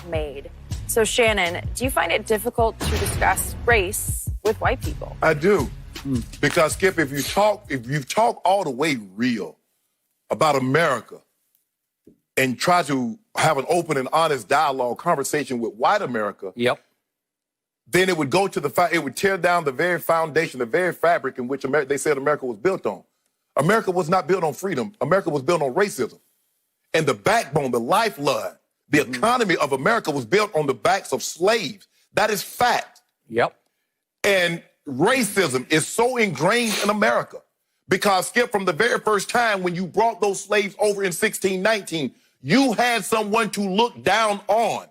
made. So, Shannon, do you find it difficult to discuss race with white people? I do. Because, Skip, if you talk all the way real about America and try to have an open and honest dialogue, conversation with white America, then it would go to it would tear down the very foundation, the very fabric in which they said America was built on. America was not built on freedom. America was built on racism. And the backbone, the lifeblood, the economy of America was built on the backs of slaves. That is fact. And racism is so ingrained in America because, Skip, from the very first time when you brought those slaves over in 1619, you had someone to look down on.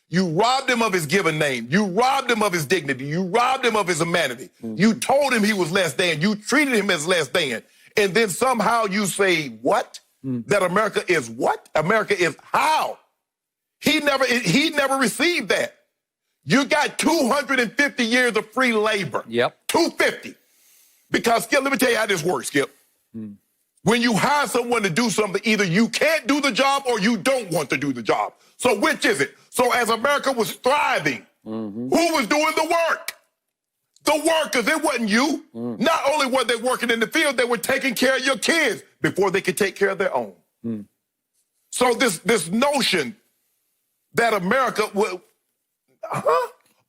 You robbed him of his given name. You robbed him of his dignity. You robbed him of his humanity. You told him he was less than. You treated him as less than. And then somehow you say, what? That America is what? America is how? He never received that. You got 250 years of free labor. 250. Because, Skip, let me tell you how this works, Skip. When you hire someone to do something, either you can't do the job or you don't want to do the job. So which is it? So as America was thriving, who was doing the work? The workers. It wasn't you. Not only were they working in the field, they were taking care of your kids before they could take care of their own. So this notion that America,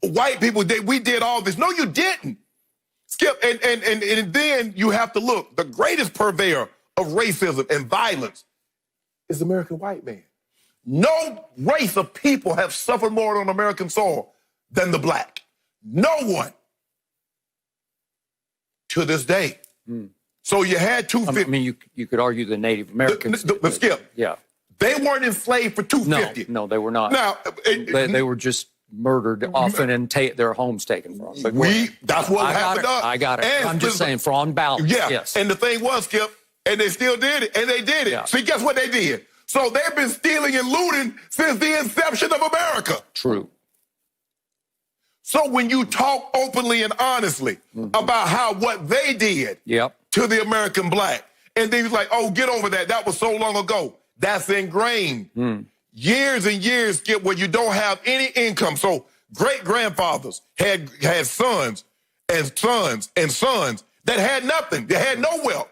white people, we did all this. No, you didn't. Skip, and then you have to look. The greatest purveyor of racism and violence is the American white man. No race of people have suffered more on American soil than the black. No one. To this day. So you had 250. I mean, you could argue the Native Americans. But Skip, they weren't enslaved for 250. No, they were not. Now, they were just murdered often and their homes taken from them. That's what happened to us. I got it. And I'm just saying, for on balance. Yes. And the thing was, Skip, and they still did it, and they did it. See, guess what they did? So they've been stealing and looting since the inception of America. True. So when you talk openly and honestly about what they did to the American black, and then you're like, oh, get over that. That was so long ago. That's ingrained. Years and years, Skip, where you don't have any income. So great-grandfathers had sons and sons and sons that had nothing. They had no wealth.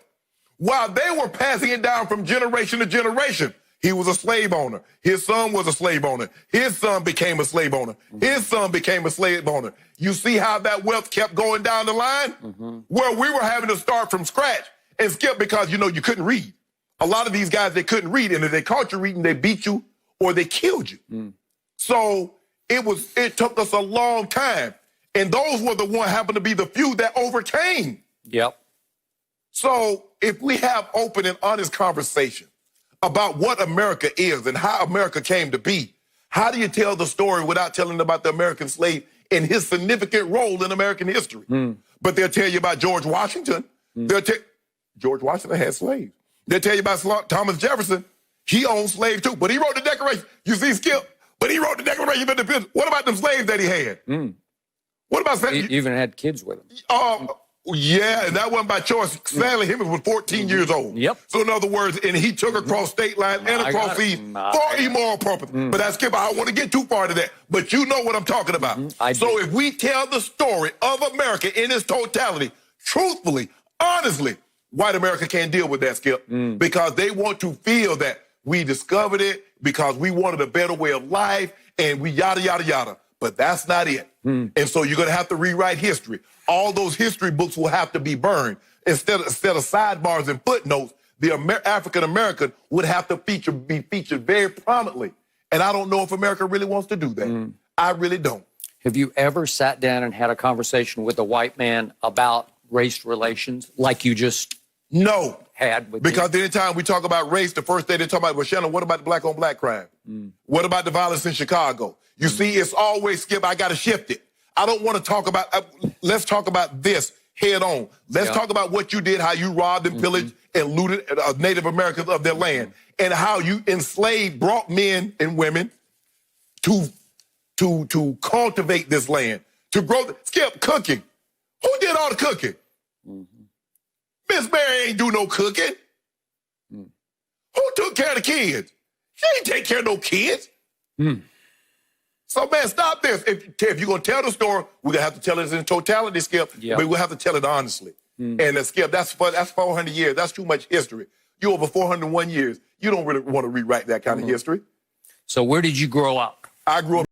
While they were passing it down from generation to generation. He was a slave owner. His son was a slave owner. His son became a slave owner. His son became a slave owner. You see how that wealth kept going down the line? Where we were having to start from scratch and Skip because, you couldn't read. A lot of these guys, they couldn't read. And if they caught you reading, they beat you or they killed you. So it took us a long time. And those were the one happened to be the few that overcame. So if we have open and honest conversation about what America is and how America came to be, how do you tell the story without telling about the American slave and his significant role in American history? But they'll tell you about George Washington. George Washington had slaves. They'll tell you about Thomas Jefferson. He owned slaves too, but he wrote the Declaration. You see, Skip? But he wrote the Declaration of Independence. What about them slaves that he had? What about that? He even had kids with him. Yeah, and that wasn't by choice. Sadly, he was 14 years old. So in other words, and he took across state lines and across seas for immoral purpose. But that's Skip. I don't want to get too far to that. But you know what I'm talking about. So if we tell the story of America in its totality, truthfully, honestly, white America can't deal with that, Skip, because they want to feel that we discovered it because we wanted a better way of life and we yada, yada, yada. But that's not it. And so you're going to have to rewrite history. All those history books will have to be burned. Instead of sidebars and footnotes, the African-American would have to be featured very prominently. And I don't know if America really wants to do that. I really don't. Have you ever sat down and had a conversation with a white man about race relations like you just had with because anytime we talk about race, the first day they talk about, well, Shannon, what about the black-on-black crime? What about the violence in Chicago? You see, it's always, Skip, I got to shift it. I don't want to talk about, let's talk about this head on. Let's talk about what you did, how you robbed and pillaged and looted Native Americans of their land, and how you enslaved, brought men and women to cultivate this land, to grow. Skip, cooking. Who did all the cooking? Miss Mary ain't do no cooking. Who took care of the kids? She ain't take care of no kids. So, man, stop this. If you're going to tell the story, we're going to have to tell it in totality, Skip. Yeah. But we'll have to tell it honestly. And Skip, that's 400 years. That's too much history. You're over 401 years. You don't really want to rewrite that kind of history. So where did you grow up? I grew up